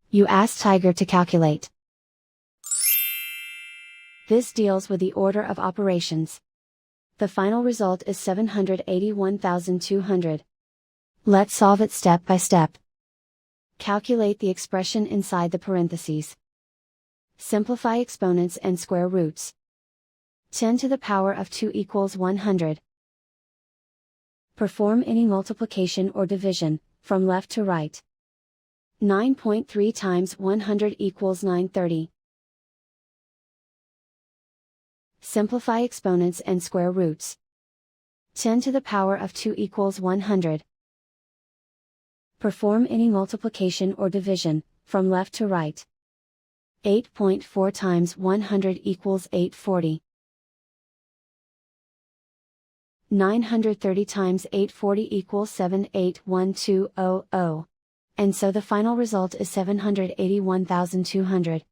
You ask Tiger to calculate. This deals with the order of operations. The final result is 781,200. Let's solve it step by step. Calculate the expression inside the parentheses. Simplify exponents and square roots. 10 to the power of 2 equals 100. Perform any multiplication or division, from left to right. 9.3 times 100 equals 930. Simplify exponents and square roots. 10 to the power of 2 equals 100. Perform any multiplication or division, from left to right. 8.4 times 100 equals 840. 930 times 840 equals 781200. And so the final result is 781,200.